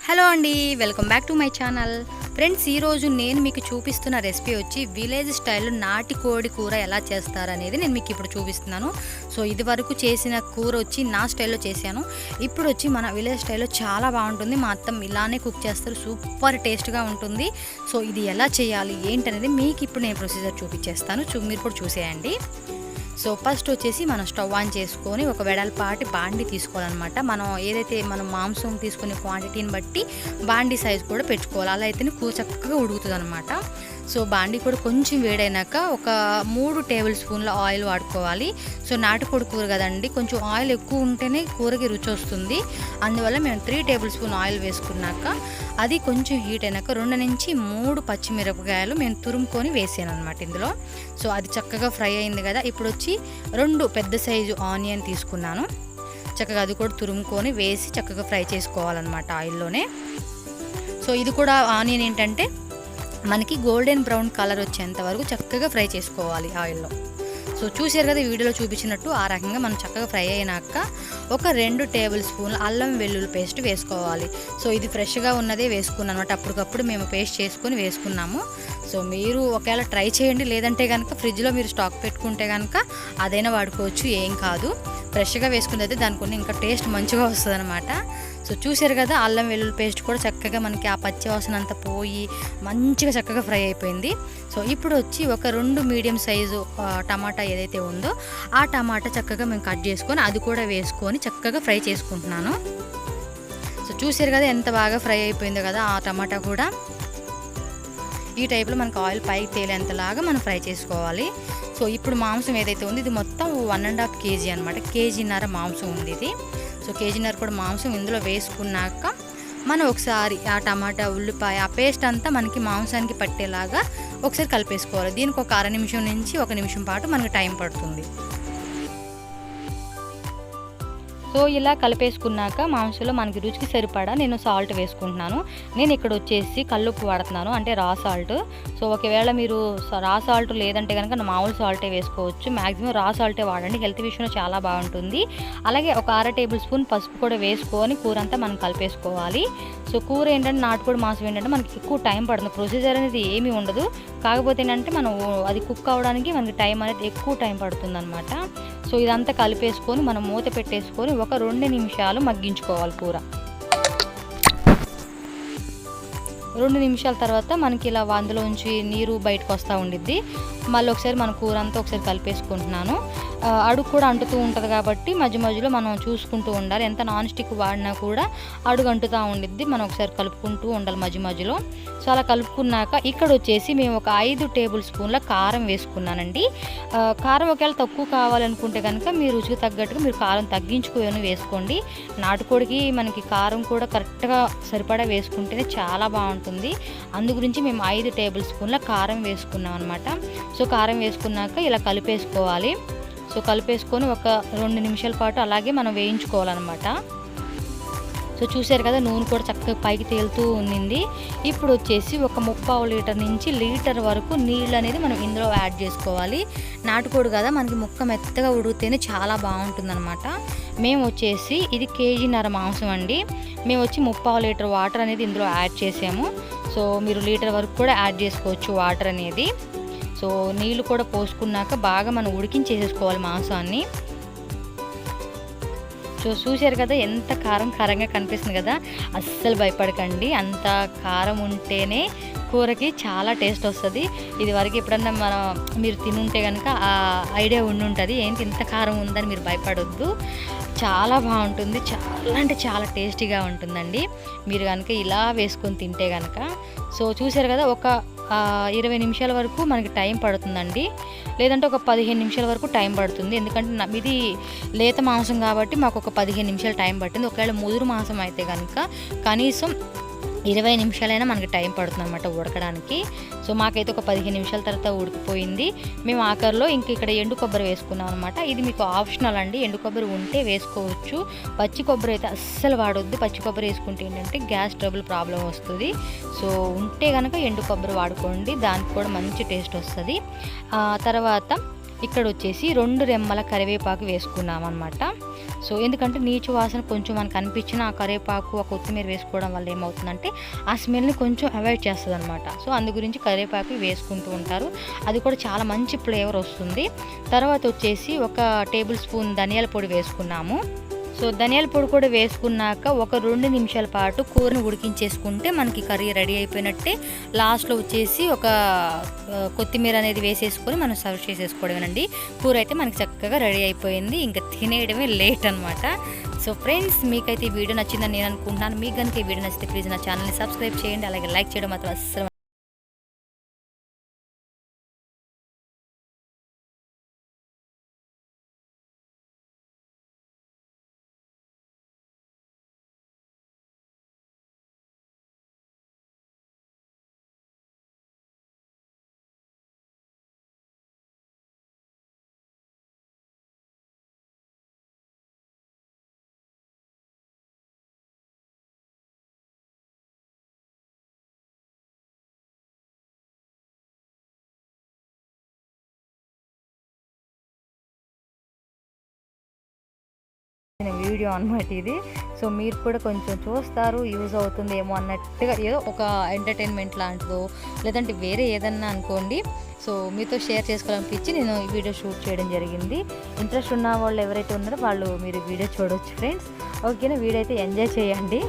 Hello అండి, welcome back to my channel. Friends, ఈరోజు నేను మీకు చూపిస్తున్న రెసిపీ వచ్చి విలేజ్ స్టైల్లో నాటి కోడి కూర ఎలా చేస్తారనేది నేను మీకు ఇప్పుడు చూపిస్తున్నాను. సో ఇది వరకు చేసిన కూర వచ్చి నా స్టైల్లో చేశాను. ఇప్పుడు వచ్చి మన విలేజ్ స్టైల్లో చాలా బాగుంటుంది. మా అత్తమ్మ ఇలానే కుక్ చేస్తారు, సూపర్ టేస్ట్గా ఉంటుంది. సో ఇది ఎలా చేయాలి ఏంటనేది మీకు ఇప్పుడు నేను ప్రొసీజర్ చూపించేస్తాను. మీరు కూడా చూసేయండి. సో ఫస్ట్ వచ్చేసి మనం స్టవ్ ఆన్ చేసుకొని ఒక వెడల్పాటి బాండి తీసుకోవాలన్నమాట. మనం మాంసం తీసుకునే క్వాంటిటీని బట్టి బాండి సైజ్ కూడా పెట్టుకోవాలి. అలా అయితేనే కూర చక్కగా ఉడుకుతుంది అనమాట. సో బాండి కూడా కొంచెం వేడైనాక ఒక 3 టేబుల్ స్పూన్ల ఆయిల్ వాడుకోవాలి. సో నాటుకోడి కూర కదండి, కొంచెం ఆయిల్ ఎక్కువ ఉంటేనే కూరకి రుచి వస్తుంది. అందువల్ల మేము 3 టేబుల్ స్పూన్ ఆయిల్ వేసుకున్నాక అది కొంచెం హీట్ అయినాక 2 నుంచి 3 పచ్చిమిరపకాయలు మేము తురుముకొని వేసాను అనమాట ఇందులో. సో అది చక్కగా ఫ్రై అయింది కదా. ఇప్పుడు వచ్చి 2 పెద్ద సైజు ఆనియన్ తీసుకున్నాను. చక్కగా అది కూడా తురుముకొని వేసి చక్కగా ఫ్రై చేసుకోవాలన్నమాట ఆయిల్లోనే. సో ఇది కూడా ఆనియన్ ఏంటంటే మనకి గోల్డెన్ బ్రౌన్ కలర్ వచ్చేంత వరకు చక్కగా ఫ్రై చేసుకోవాలి ఆయిల్లో. సో చూసారు కదా వీడియోలో చూపించినట్టు ఆ రకంగా మనం చక్కగా ఫ్రై అయినాక ఒక 2 టేబుల్ స్పూన్ల అల్లం వెల్లుల్లి పేస్ట్ వేసుకోవాలి. సో ఇది ఫ్రెష్గా ఉన్నదే వేసుకున్నాను అనమాట. అప్పటికప్పుడు మేము పేస్ట్ చేసుకొని వేసుకున్నాము. సో మీరు ఒకవేళ ట్రై చేయండి, లేదంటే కనుక ఫ్రిడ్జ్లో మీరు స్టాక్ పెట్టుకుంటే కనుక అదైనా వాడుకోవచ్చు, ఏం కాదు. ఫ్రెష్గా వేసుకుంది అయితే దానికి ఇంకా టేస్ట్ మంచిగా వస్తుంది అనమాట. సో చూసారు కదా అల్లం వెల్లుల్లి పేస్ట్ కూడా చక్కగా మనకి ఆ పచ్చి వాసన అంతా పోయి మంచిగా చక్కగా ఫ్రై అయిపోయింది. సో ఇప్పుడు వచ్చి ఒక 2 మీడియం సైజు టమాటా ఏదైతే ఉందో ఆ టమాటా చక్కగా మేము కట్ చేసుకొని అది కూడా వేసుకొని చక్కగా ఫ్రై చేసుకుంటున్నాను. సో చూసారు కదా ఎంత బాగా ఫ్రై అయిపోయిందో కదా ఆ టమాటా కూడా. ఈ టైప్లో మనకు ఆయిల్ పైకి తేలేంతలాగా మనం ఫ్రై చేసుకోవాలి. సో ఇప్పుడు మాంసం ఏదైతే ఉంది ఇది మొత్తం 1.5 kg అనమాట. కేజీన్నర మాంసం ఉంది ఇది. సో కేజీన్నర కూడా మాంసం ఇందులో వేసుకున్నాక మనం ఒకసారి ఆ టమాటా ఉల్లిపాయ ఆ పేస్ట్ అంతా మనకి మాంసానికి పట్టేలాగా ఒకసారి కలిపేసుకోవాలి. దీనికి ఒక 1/2 నిమిషం నుంచి 1 నిమిషం పాటు మనకి టైం పడుతుంది. సో ఇలా కలిపేసుకున్నాక మాంసంలో మనకి రుచికి సరిపడా నేను సాల్ట్ వేసుకుంటున్నాను. నేను ఇక్కడ వచ్చేసి కల్లుప్పు వాడుతున్నాను, అంటే రా సాల్ట్. సో ఒకవేళ మీరు రా సాల్ట్ లేదంటే కనుక మామూలు సాల్టే వేసుకోవచ్చు. మ్యాక్సిమం రా సాల్టే వాడండి, హెల్త్ విషయంలో చాలా బాగుంటుంది. అలాగే ఒక 1/2 టేబుల్ స్పూన్ పసుపు కూడా వేసుకొని కూర అంతా మనం కలిపేసుకోవాలి. సో కూర ఏంటంటే నాటుకోడి మాంసం ఏంటంటే మనకి ఎక్కువ టైం పడుతుంది. ప్రొసీజర్ అనేది ఏమీ ఉండదు, కాకపోతే ఏంటంటే మనం అది కుక్ అవ్వడానికి మనకి టైం అనేది ఎక్కువ టైం పడుతుంది అనమాట. సో ఇదంతా కలిపేసుకొని మనం మూత పెట్టేసుకొని ఒక 2 నిమిషాలు మగ్గించుకోవాలి కూర. 2 నిమిషాల తర్వాత మనకి ఇలా అందులోంచి నీరు బయటకు వస్తూ ఉండిద్ది. మళ్ళీ ఒకసారి మన కూర అంతా ఒకసారి కలిపేసుకుంటున్నాను. అడుగు కూడా అంటుతూ ఉంటుంది కాబట్టి మధ్య మధ్యలో మనం చూసుకుంటూ ఉండాలి. ఎంత నాన్ స్టిక్ వాడినా కూడా అడుగు అంటుతూ ఉండిద్ది, మనం ఒకసారి కలుపుకుంటూ ఉండాలి మధ్య మధ్యలో. సో అలా కలుపుకున్నాక ఇక్కడ వచ్చేసి మేము ఒక 5 టేబుల్ స్పూన్ల కారం వేసుకున్నానండి. కారం ఒకవేళ తక్కువ కావాలనుకుంటే కనుక మీ రుచికి తగ్గట్టుగా మీరు కారం తగ్గించుకొని వేసుకోండి. నాటుకోడికి మనకి కారం కూడా కరెక్ట్గా సరిపడా వేసుకుంటేనే చాలా బాగుంటుంది. అందు గురించి మేము 5 టేబుల్ స్పూన్ల కారం వేసుకున్నాం అనమాట. సో కారం వేసుకున్నాక ఇలా కలిపేసుకోవాలి. సో కలిపేసుకొని ఒక 2 నిమిషాల పాటు అలాగే మనం వేయించుకోవాలన్నమాట. సో చూసారు కదా నూనె కూడా చక్కగా పైకి తేలుతూ ఉంది. ఇప్పుడు వచ్చేసి ఒక 3/4 లీటర్ నుంచి లీటర్ వరకు నీళ్ళు అనేది మనం ఇందులో యాడ్ చేసుకోవాలి. నాటుకోడు కదా మనకి ముక్క మెత్తగా ఉడికితేనే చాలా బాగుంటుంది అనమాట. మేము వచ్చేసి ఇది కేజీన్నర మాంసం అండి. మేము వచ్చి 3/4 లీటర్ వాటర్ అనేది ఇందులో యాడ్ చేసాము. సో మీరు లీటర్ వరకు కూడా యాడ్ చేసుకోవచ్చు వాటర్ అనేది. సో నీళ్ళు కూడా పోసుకున్నాక బాగా మనం ఉడికించేసేసుకోవాలి మాంసాన్ని. సో చూసారు కదా ఎంత కారంగా కనిపిస్తుంది కదా. అస్సలు భయపడకండి, అంత కారం ఉంటేనే కూరకి చాలా టేస్ట్ వస్తుంది. ఇది వరకు ఎప్పుడన్నా మీరు తినుంటే కనుక ఆ ఐడియా ఉండుంటుంది, ఏంటి ఇంత కారం ఉందని మీరు భయపడొద్దు. చాలా బాగుంటుంది, చాలా అంటే చాలా టేస్టీగా ఉంటుందండి మీరు కనుక ఇలా వేసుకొని తింటే కనుక. సో చూసారు కదా ఒక 20 నిమిషాల వరకు మనకి టైం పడుతుందండి, లేదంటే ఒక 15 నిమిషాల వరకు టైం పడుతుంది. ఎందుకంటే ఇది లేత మాంసం కాబట్టి మాకు ఒక 15 నిమిషాలు టైం పట్టింది. ఒకవేళ ముదురు మాంసం అయితే కనుక కనీసం 20 నిమిషాలైనా మనకి టైం పడుతుంది అనమాట ఉడకడానికి. సో మాకైతే ఒక 15 నిమిషాల తర్వాత ఉడికిపోయింది. మేము ఆఖరిలో ఇక్కడ ఎండు కొబ్బరి వేసుకున్నాం అనమాట. ఇది మీకు ఆప్షనల్ అండి, ఎండు కొబ్బరి ఉంటే వేసుకోవచ్చు. పచ్చి కొబ్బరి అయితే అస్సలు వాడొద్దు. పచ్చి కొబ్బరి వేసుకుంటే ఏంటంటే గ్యాస్ ట్రబుల్ ప్రాబ్లం వస్తుంది. సో ఉంటే కనుక ఎండు కొబ్బరి వాడుకోండి, దానికి కూడా మంచి టేస్ట్ వస్తుంది. తర్వాత ఇక్కడ వచ్చేసి 2 రెమ్మల కరివేపాకు వేసుకున్నాం అనమాట. సో ఎందుకంటే నీచు వాసన కొంచెం మనకు అనిపించిన ఆ కరివేపాకు ఆ కొత్తిమీర వేసుకోవడం వల్ల ఏమవుతుందంటే ఆ స్మెల్ని కొంచెం అవాయిడ్ చేస్తుంది అనమాట. సో అందు గురించి కరివేపాకు వేసుకుంటూ ఉంటారు. అది కూడా చాలా మంచి ఫ్లేవర్ వస్తుంది. తర్వాత వచ్చేసి 1 టేబుల్ స్పూన్ ధనియాల పొడి వేసుకున్నాము. సో ధనియాల పొడి కూడా వేసుకున్నాక ఒక 2 నిమిషాల పాటు కూరని ఉడికించేసుకుంటే మనకి కర్రీ రెడీ అయిపోయినట్టే. లాస్ట్లో వచ్చేసి ఒక కొత్తిమీర అనేది వేసేసుకొని మనం సర్వ్ చేసేసుకోవడమేనండి. కూర అయితే మనకి చక్కగా రెడీ అయిపోయింది. ఇంకా తినేయడమే లేట్ అనమాట. సో ఫ్రెండ్స్, మీకైతే ఈ వీడియో నచ్చిందని నేను అనుకుంటున్నాను. మీకు కనుక ఈ వీడియో నచ్చితే ప్లీజ్ నా ఛానల్ని సబ్స్క్రైబ్ చేయండి. అలాగే లైక్ చేయడం మాత్రం అస్సలు వీడియో అన్నమాట ఇది. సో మీరు కూడా కొంచెం చూస్తారు, యూజ్ అవుతుందేమో అన్నట్టుగా ఏదో ఒక ఎంటర్టైన్మెంట్ లాంటిదో లేదంటే వేరే ఏదన్నా అనుకోండి. సో మీతో షేర్ చేసుకోవాలనిపించి నేను ఈ వీడియో షూట్ చేయడం జరిగింది. ఇంట్రెస్ట్ ఉన్న వాళ్ళు ఎవరైతే ఉన్నారో వాళ్ళు మీరు వీడియో చూడవచ్చు ఫ్రెండ్స్. ఓకేనా, వీడియో అయితే ఎంజాయ్ చేయండి.